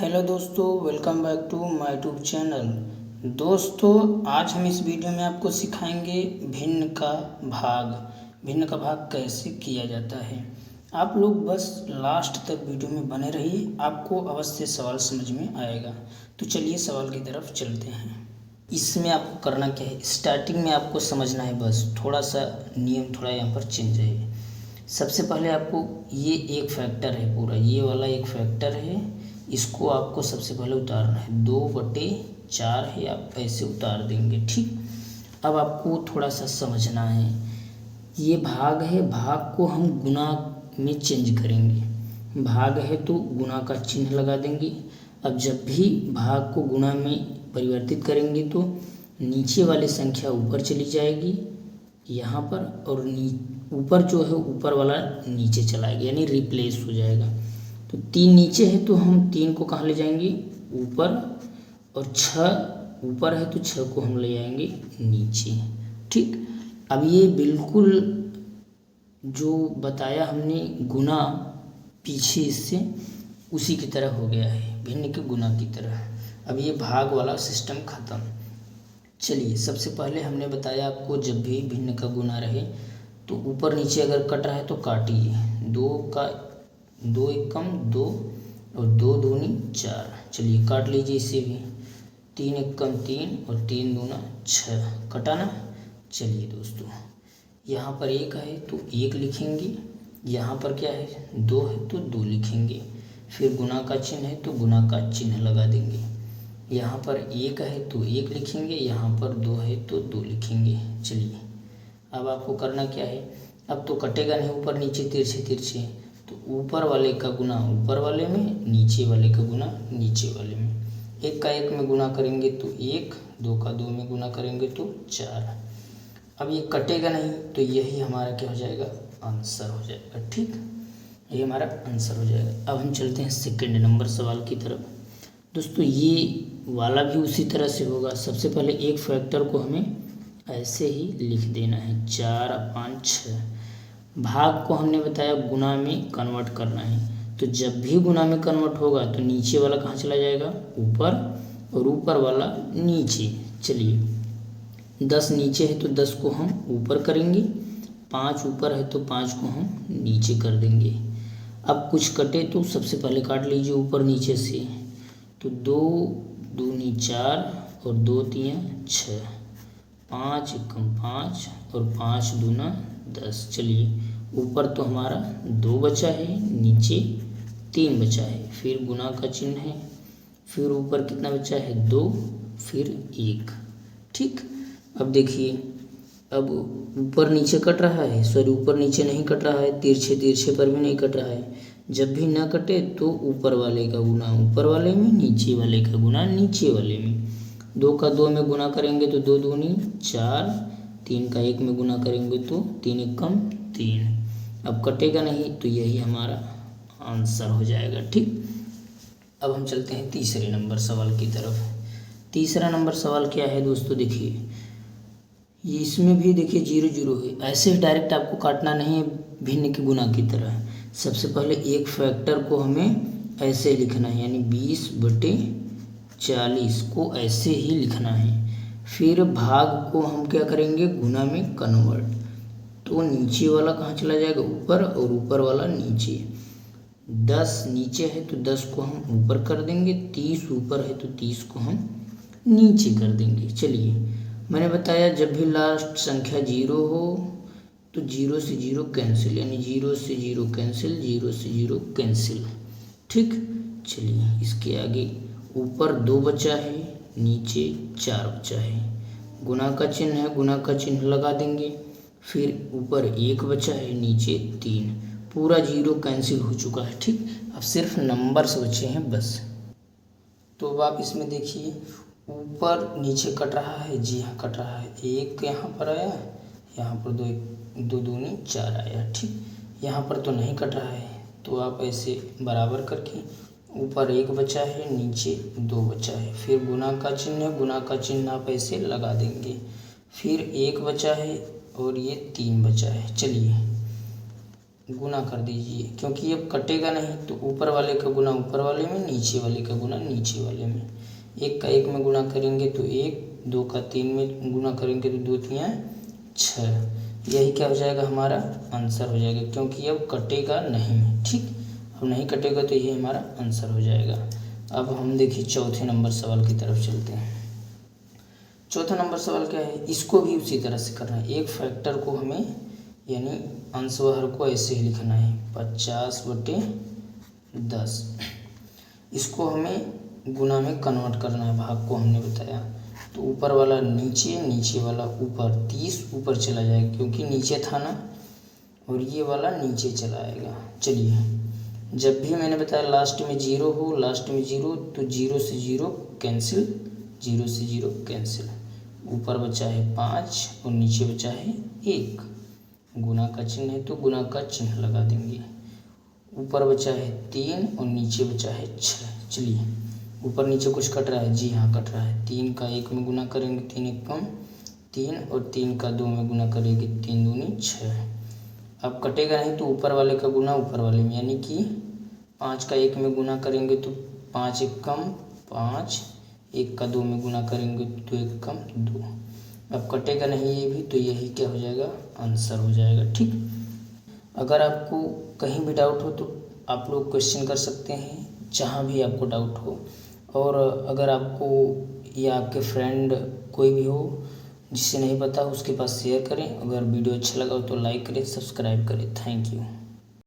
Hello दोस्तों, welcome back to my YouTube channel. दोस्तों, आज हम इस वीडियो में आपको सिखाएंगे भिन्न का भाग कैसे किया जाता है। आप लोग बस लास्ट तक वीडियो में बने रहिए, आपको अवश्य सवाल समझ में आएगा। तो चलिए सवाल की तरफ चलते हैं। इसमें आपको करना क्या है, स्टार्टिंग में आपको समझना है, बस थोड़ा सा नियम थोड़ा यहाँ पर चेंज है। सबसे पहले आपको ये एक फैक्टर है, पूरा ये वाला एक फैक्टर है, इसको आपको सबसे पहले उतारना है। 2/4 है, आप ऐसे उतार देंगे। ठीक, अब आपको थोड़ा सा समझना है, ये भाग है, भाग को हम गुना में चेंज करेंगे। भाग है तो गुना का चिन्ह लगा देंगे। अब जब भी भाग को गुना में परिवर्तित करेंगे तो नीचे वाली संख्या ऊपर चली जाएगी यहाँ पर, और ऊपर जो है ऊपर वाला नीचे चलाएगा, यानी रिप्लेस हो जाएगा। तो 3 नीचे है तो हम 3 को कहाँ ले जाएंगे, ऊपर, और 6 ऊपर है तो 6 को हम ले आएंगे नीचे। ठीक, अब ये बिल्कुल जो बताया हमने गुना पीछे इससे उसी की तरह हो गया है, भिन्न के गुना की तरह। अब ये भाग वाला सिस्टम खत्म। चलिए, सबसे पहले हमने बताया आपको, जब भी भिन्न का गुना रहे तो ऊपर नीचे अगर कट रहा है तो काटिए। 2 एकम 2 और 2 दूनी 4। चलिए काट लीजिए इसे भी। 3 एकम 3 और 3 दूना 6, कटा ना। चलिए दोस्तों, यहाँ पर 1 है तो 1 लिखेंगे, यहाँ पर क्या है 2 है तो 2 लिखेंगे, फिर गुना का चिन्ह है तो गुना का चिन्ह लगा देंगे। यहाँ पर 1 है तो 1 लिखेंगे, यहाँ पर 2 है तो 2 लिखेंगे। चलिए, अब आपको करना क्या है, अब तो कटेगा नहीं, ऊपर नीचे तिरछे तिरछे, तो ऊपर वाले का गुना ऊपर वाले में, नीचे वाले का गुना नीचे वाले में। 1 का 1 में गुना करेंगे तो 1, 2 का 2 में गुना करेंगे तो 4। अब ये कटेगा नहीं तो यही हमारा क्या हो जाएगा, आंसर हो जाएगा। ठीक, ये हमारा आंसर हो जाएगा। अब हम चलते हैं सेकंड नंबर सवाल की तरफ। दोस्तों, ये वाला भी उसी तरह से होगा। सबसे पहले एक फैक्टर को हमें ऐसे ही लिख देना है, 4 और 5 6। भाग को हमने बताया गुना में कन्वर्ट करना है, तो जब भी गुना में कन्वर्ट होगा तो नीचे वाला कहाँ चला जाएगा, ऊपर, और ऊपर वाला नीचे। चलिए, 10 नीचे है तो 10 को हम ऊपर करेंगे, 5 ऊपर है तो 5 को हम नीचे कर देंगे। अब कुछ कटे तो सबसे पहले काट लीजिए ऊपर नीचे से। तो 2 दूनी 4 और 2 तियाँ 6, 5 एकम 5 और 5 दूना 10। चलिए, ऊपर तो हमारा 2 बचा है, नीचे 3 बचा है, फिर गुना का चिन्ह है, फिर ऊपर कितना बचा है 2, फिर 1। ठीक, अब देखिए, अब ऊपर नीचे कट रहा है, सॉरी ऊपर नीचे नहीं कट रहा है, तिरछे तिरछे पर भी नहीं कट रहा है। जब भी ना कटे तो ऊपर वाले का गुना ऊपर वाले में, नीचे वाले का गुना नीचे वाले में। 2 का 2 में गुना करेंगे तो 2 दूनी 4, 3 का 1 में गुना करेंगे तो 3 एकम 3। अब कटेगा नहीं तो यही हमारा आंसर हो जाएगा। ठीक, अब हम चलते हैं तीसरे नंबर सवाल की तरफ। तीसरा नंबर सवाल क्या है दोस्तों, देखिए, ये इसमें भी देखिए 0 0 है, ऐसे डायरेक्ट आपको काटना नहीं है भिन्न के गुना की तरह। सबसे पहले एक फैक्टर को हमें ऐसे लिखना है, यानी 20/40 को ऐसे ही लिखना है। फिर भाग को हम क्या करेंगे, गुना में कन्वर्ट, तो नीचे वाला कहाँ चला जाएगा, ऊपर, और ऊपर वाला नीचे। 10 नीचे है तो 10 को हम ऊपर कर देंगे, 30 ऊपर है तो 30 को हम नीचे कर देंगे। चलिए, मैंने बताया जब भी लास्ट संख्या 0 हो तो 0 से 0 कैंसिल, यानी 0 से 0 कैंसिल, 0 से 0 कैंसिल। ठीक, चलिए, इसके आगे ऊपर 2 बचा है, नीचे 4 बचा है, गुना का चिन्ह है, गुना का चिन्ह लगा देंगे। फिर ऊपर 1 बचा है, नीचे 3, पूरा 0 कैंसिल हो चुका है। ठीक, अब सिर्फ नंबर्स बचे हैं बस। तो अब आप इसमें देखिए, ऊपर नीचे कट रहा है, जी हाँ कट रहा है। 1 यहाँ पर आया, यहाँ पर 2 दूनी 4 आया। ठीक, यहाँ पर तो नहीं कट रहा है, तो आप ऐसे बराबर करके ऊपर 1 बचा है, नीचे 2 बचा है, फिर गुना का चिन्ह है, गुना का चिन्ह आप ऐसे लगा देंगे। फिर 1 बचा है और ये 3 बचा है। चलिए, गुना कर दीजिए, क्योंकि अब कटेगा नहीं तो ऊपर वाले का गुना ऊपर वाले में, नीचे वाले का गुना नीचे वाले में। एक का एक में गुना करेंगे तो एक, दो का तीन में गुना करेंगे तो दो तियाँ छः। यही क्या हो जाएगा, हमारा आंसर हो जाएगा, क्योंकि अब कटेगा नहीं। ठीक, अब नहीं कटेगा तो ये हमारा आंसर हो जाएगा। अब हम देखिए चौथे नंबर सवाल की तरफ चलते हैं। चौथा नंबर सवाल क्या है, इसको भी उसी तरह से करना है। एक फैक्टर को हमें यानी अंशवहर को ऐसे ही लिखना है 50/10। इसको हमें गुना में कन्वर्ट करना है, भाग को हमने बताया। तो ऊपर वाला नीचे, नीचे वाला ऊपर, 30 ऊपर चला जाएगा क्योंकि नीचे था ना, और ये वाला नीचे चला आएगा। चलिए, जब भी मैंने बताया लास्ट में जीरो हो, लास्ट में जीरो, तो जीरो से जीरो कैंसिल, जीरो से जीरो कैंसिल। ऊपर बचा है 5 और नीचे बचा है 1। गुना का चिन्ह है तो गुना का चिन्ह लगा देंगे। ऊपर बचा है 3 और नीचे बचा है 6। चलिए, ऊपर नीचे कुछ कट रहा है, जी हाँ कट रहा है। 3 का 1 में गुना करेंगे 3 1 कम 3, और 3 का 2 में गुना करेंगे 3 दूनी 6। अब कटेगा नहीं तो ऊपर वाले का गुना ऊपर वाले में, यानी कि 5 का 1 में गुना करेंगे तो 5 1 कम 5, 1 का 2 में गुना करेंगे तो 1 कम 2। अब कटेगा नहीं ये भी, तो यही क्या हो जाएगा, आंसर हो जाएगा। ठीक, अगर आपको कहीं भी डाउट हो तो आप लोग क्वेश्चन कर सकते हैं, जहाँ भी आपको डाउट हो। और अगर आपको या आपके फ्रेंड कोई भी हो जिसे नहीं पता, उसके पास शेयर करें। अगर वीडियो अच्छा लगा हो तो लाइक करें, सब्सक्राइब करें। Thank you.